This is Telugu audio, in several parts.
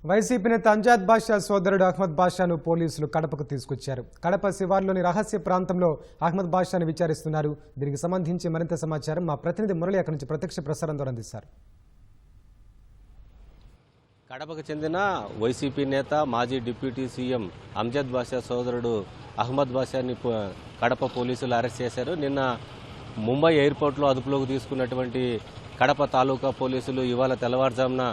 వైసీపీ నేత అంజాద్ బాషా సోదరుడు అహ్మద్ బాషాను పోలీసులు కడపకు తీసుకొచ్చారు. కడప శివార్లోని రహస్య ప్రాంతంలో అహ్మద్ బాషాను విచారిస్తున్నారు. దీనికి సంబంధించి మరింత సమాచారం మా ప్రతినిధి మురళి అక్కడి నుంచి ప్రత్యక్ష ప్రసారం ద్వారా అందిస్తారు. కడపకు చెందిన వైసీపీ నేత మాజీ డిప్యూటీ సీఎం అంజాద్ బాషా సోదరుడు అహ్మద్ బాషాని కడప పోలీసులు అరెస్ట్ చేశారు. నిన్న ముంబై ఎయిర్పోర్ట్లో అదుపులోకి తీసుకున్నటువంటి కడప తాలూకా పోలీసులు ఇవాళ తెల్లవారుజామున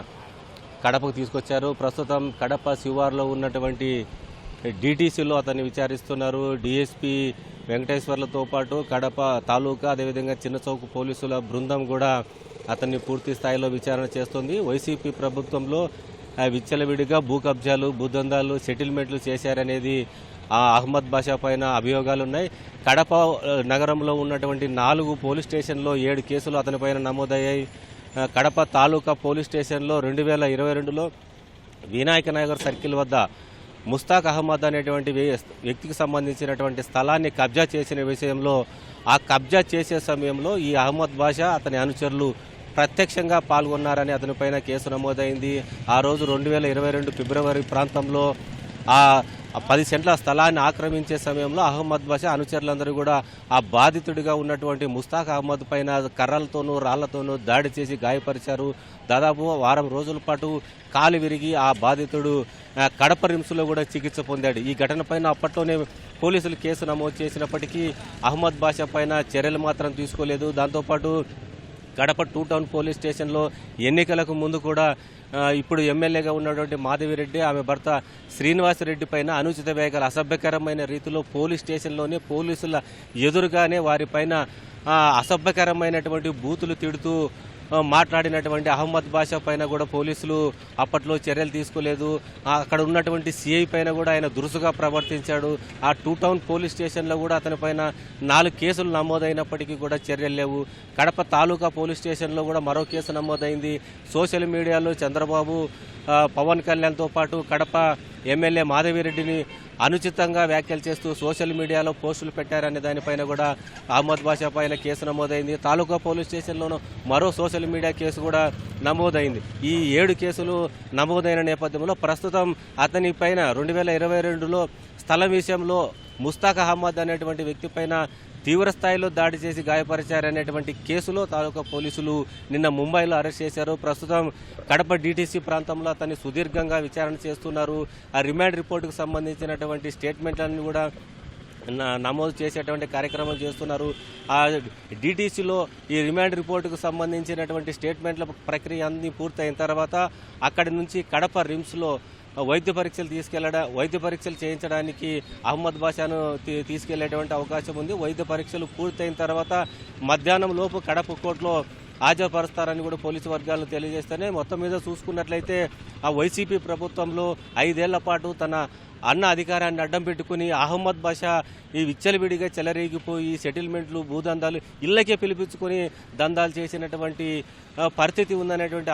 కడపకు తీసుకొచ్చారు. ప్రస్తుతం కడప శివార్లో ఉన్నటువంటి డీటీసీలో అతన్ని విచారిస్తున్నారు. డిఎస్పీ వెంకటేశ్వర్లతో పాటు కడప తాలూకా అదేవిధంగా చిన్న చౌక్ పోలీసుల బృందం కూడా అతన్ని పూర్తి స్థాయిలో విచారణ చేస్తుంది. వైసీపీ ప్రభుత్వంలో విచ్చలవిడిగా భూ కబ్జాలు, భూదందాలు, సెటిల్మెంట్లు చేశారనేది అహ్మద్ బాషా పైన అభియోగాలు ఉన్నాయి. కడప నగరంలో ఉన్నటువంటి 4 పోలీస్ స్టేషన్లో 7 కేసులు అతని పైన నమోదయ్యాయి. కడప తాలూకా పోలీస్ స్టేషన్లో 2022లో వినాయక నగర్ సర్కిల్ వద్ద ముస్తాక్ అహ్మద్ అనేటువంటి వ్యక్తికి సంబంధించినటువంటి స్థలాన్ని కబ్జా చేసిన విషయంలో ఆ కబ్జా చేసే సమయంలో ఈ అహ్మద్ బాషా అతని అనుచరులు ప్రత్యక్షంగా పాల్గొన్నారని అతనిపైన కేసు నమోదైంది. ఆ రోజు 2022 ఫిబ్రవరి ప్రాంతంలో ఆ 10 సెంట్ల స్థలాన్ని ఆక్రమించే సమయంలో అహ్మద్ బాషా అనుచరులందరూ కూడా ఆ బాధితుడిగా ఉన్నటువంటి ముస్తాక్ అహ్మద్ పైన కర్రలతోనూ రాళ్లతోనూ దాడి చేసి గాయపరిచారు. దాదాపు వారం రోజుల పాటు కాలు విరిగి ఆ బాధితుడు కడప రిమ్స్లో కూడా చికిత్స పొందాడు. ఈ ఘటన పైన అప్పట్లోనే పోలీసులు కేసు నమోదు చేసినప్పటికీ అహ్మద్ బాషా పైన చర్యలు మాత్రం తీసుకోలేదు. దాంతోపాటు కడప 2 టౌన్ పోలీస్ స్టేషన్లో ఎన్నికలకు ముందు కూడా ఇప్పుడు ఎమ్మెల్యేగా ఉన్నటువంటి మాధవిరెడ్డి, ఆమె భర్త శ్రీనివాసరెడ్డి పైన అనుచిత వ్యాఖ్యలు అసభ్యకరమైన రీతిలో పోలీస్ స్టేషన్లోనే పోలీసుల ఎదురుగానే వారిపైన అసభ్యకరమైనటువంటి బూతులు తిడుతూ మాట్లాడినటువంటి అహ్మద్ బాషా పైన కూడా పోలీసులు అప్పట్లో చర్యలు తీసుకోలేదు. అక్కడ ఉన్నటువంటి సిఐ పైన కూడా ఆయన దురుసుగా ప్రవర్తించాడు. ఆ 2 టౌన్ పోలీస్ స్టేషన్లో కూడా అతని పైన 4 కేసులు నమోదైనప్పటికీ కూడా చర్యలు లేవు. కడప తాలూకా పోలీస్ స్టేషన్లో కూడా మరో కేసు నమోదైంది. సోషల్ మీడియాలో చంద్రబాబు, పవన్ కళ్యాణ్తో పాటు కడప ఎమ్మెల్యే మాధవిరెడ్డిని అనుచితంగా వ్యాఖ్యలు చేస్తూ సోషల్ మీడియాలో పోస్టులు పెట్టారనే దానిపైన కూడా అహ్మద్ బాషా పైన కేసు నమోదైంది. తాలూకా పోలీస్ స్టేషన్లోనూ మరో సోషల్ మీడియా కేసు కూడా నమోదైంది. ఈ 7 కేసులు నమోదైన నేపథ్యంలో ప్రస్తుతం అతని పైన 2022లో స్థలం విషయంలో ముస్తాక్ అహ్మద్ అనేటువంటి వ్యక్తి పైన తీవ్ర స్థాయిలో దాడి చేసి గాయపరిచారనేటువంటి కేసులో తాలూకా పోలీసులు నిన్న ముంబైలో అరెస్ట్ చేశారు. ప్రస్తుతం కడప డీటీసీ ప్రాంతంలో అతన్ని సుదీర్ఘంగా విచారణ చేస్తున్నారు. ఆ రిమాండ్ రిపోర్టుకు సంబంధించినటువంటి స్టేట్మెంట్లను కూడా నమోదు చేసేటువంటి కార్యక్రమాలు చేస్తున్నారు. ఆ డీటీసీలో ఈ రిమాండ్ రిపోర్టుకు సంబంధించినటువంటి స్టేట్మెంట్ల ప్రక్రియ అన్ని పూర్తయిన తర్వాత అక్కడి నుంచి కడప రిమ్స్లో వైద్య పరీక్షలు చేయించడానికి అహ్మద్ బాషాను తీసుకెళ్లేటువంటి అవకాశం ఉంది. వైద్య పరీక్షలు పూర్తయిన తర్వాత మధ్యాహ్నం లోపు కడప కోర్టులో హాజరుపరుస్తారని కూడా పోలీసు వర్గాలను తెలియజేస్తేనే మొత్తం మీద చూసుకున్నట్లయితే ఆ వైసీపీ ప్రభుత్వంలో 5 ఏళ్ల పాటు తన అన్న అధికారాన్ని అడ్డం పెట్టుకుని అహ్మద్ బాషా ఈ విచ్చలవిడిగా చెలరేగిపోయి సెటిల్మెంట్లు, భూదందాలు ఇళ్లకే పిలిపించుకొని దందాలు చేసినటువంటి పరిస్థితి ఉందనేటువంటి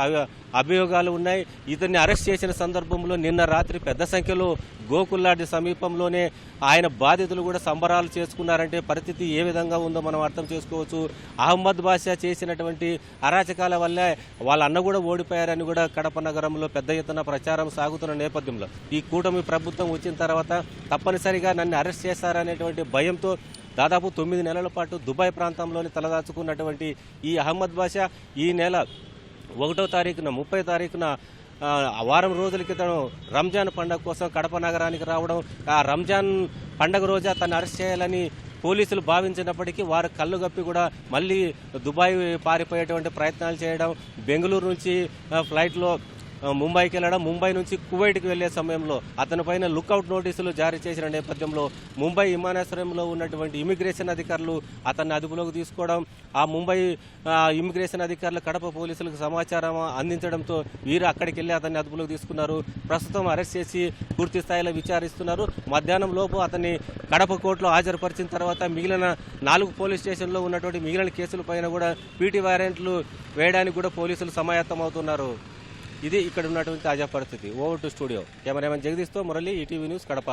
అభియోగాలు ఉన్నాయి. ఇతన్ని అరెస్ట్ చేసిన సందర్భంలో నిన్న రాత్రి పెద్ద సంఖ్యలో గోకుల్లాడి సమీపంలోనే ఆయన బాధితులు కూడా సంబరాలు చేసుకున్నారంటే పరిస్థితి ఏ విధంగా ఉందో మనం అర్థం చేసుకోవచ్చు. అహ్మద్ బాషా చేసినటువంటి అరాచకాల వల్లే వాళ్ళ అన్న కూడా ఓడిపోయారని కూడా కడప నగరంలో పెద్ద ఎత్తున ప్రచారం సాగుతున్న నేపథ్యంలో ఈ కూటమి ప్రభుత్వం వచ్చిన తర్వాత తప్పనిసరిగా నన్ను అరెస్ట్ చేస్తారనేటువంటి భయంతో దాదాపు 9 నెలల పాటు దుబాయ్ ప్రాంతంలోని తలదాచుకున్నటువంటి ఈ అహ్మద్ బాషా ఈ నెల 1వ తారీఖున 30వ తారీఖున వారం రోజుల క్రితం రంజాన్ పండుగ కోసం కడప నగరానికి రావడం, ఆ రంజాన్ పండుగ రోజు అతన్ని అరెస్ట్ చేయాలని పోలీసులు భావించినప్పటికీ వారు కళ్ళు గప్పి కూడా మళ్ళీ దుబాయ్ పారిపోయేటువంటి ప్రయత్నాలు చేయడం, బెంగళూరు నుంచి ఫ్లైట్లో ముంబైకి వెళ్ళడం, ముంబై నుంచి కువైట్కి వెళ్లే సమయంలో అతని పైన లుకౌట్ నోటీసులు జారీ చేసిన నేపథ్యంలో ముంబై విమానాశ్రయంలో ఉన్నటువంటి ఇమిగ్రేషన్ అధికారులు అతన్ని అదుపులోకి తీసుకోవడం, ఆ ముంబై ఇమిగ్రేషన్ అధికారులు కడప పోలీసులకు సమాచారం అందించడంతో వీరు అక్కడికి వెళ్లి అతన్ని అదుపులోకి తీసుకున్నారు. ప్రస్తుతం అరెస్ట్ చేసి పూర్తి స్థాయిలో విచారిస్తున్నారు. మధ్యాహ్నం లోపు అతన్ని కడప కోర్టులో హాజరుపరిచిన తర్వాత మిగిలిన 4 పోలీస్ స్టేషన్లో ఉన్నటువంటి మిగిలిన కేసుల పైన కూడా పీటీ వారెంట్లు వేయడానికి కూడా పోలీసులు సమాయత్తం అవుతున్నారు. ఇది ఇక్కడ ఉన్నటువంటి తాజా పరిస్థితి. Over to studio. కెమెరామెన్ జగదీష్తో మురళి, ఈటీవీ న్యూస్, కడప.